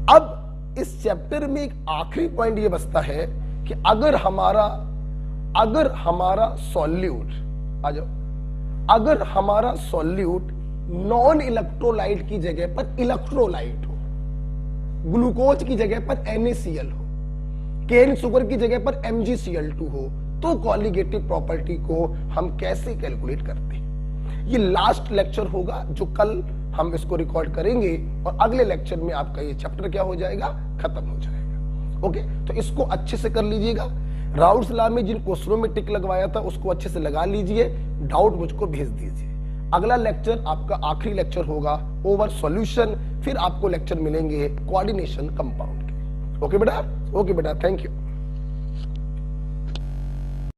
अब इस चैप्टर में एक आखिरी पॉइंट ये बचता है कि अगर हमारा सॉल्यूट आ जाओ, अगर हमारा सॉल्यूट नॉन इलेक्ट्रोलाइट की जगह पर इलेक्ट्रोलाइट हो, ग्लूकोज की जगह पर NaCl हो, केन शुगर की जगह पर MgCl2 हो, तो कॉलिगेटिव प्रॉपर्टी को हम कैसे कैलकुलेट करते हैं। ये लास्ट लेक्चर होगा जो कल हम इसको रिकॉर्ड करेंगे और अगले लेक्चर में आपका ये चैप्टर क्या हो जाएगा, खत्म हो जाएगा। ओके, तो इसको अच्छे से कर लीजिएगा। राउल्ट्स लॉ में जिन क्वेश्चनों में टिक लगवाया था उसको अच्छे से लगा लीजिए, डाउट मुझको भेज दीजिए। अगला लेक्चर आपका आखिरी लेक्चर होगा ओवर सॉल्यूशन, फिर आपको लेक्चर मिलेंगे कोऑर्डिनेशन कंपाउंड के। ओके बेटा, थैंक यू।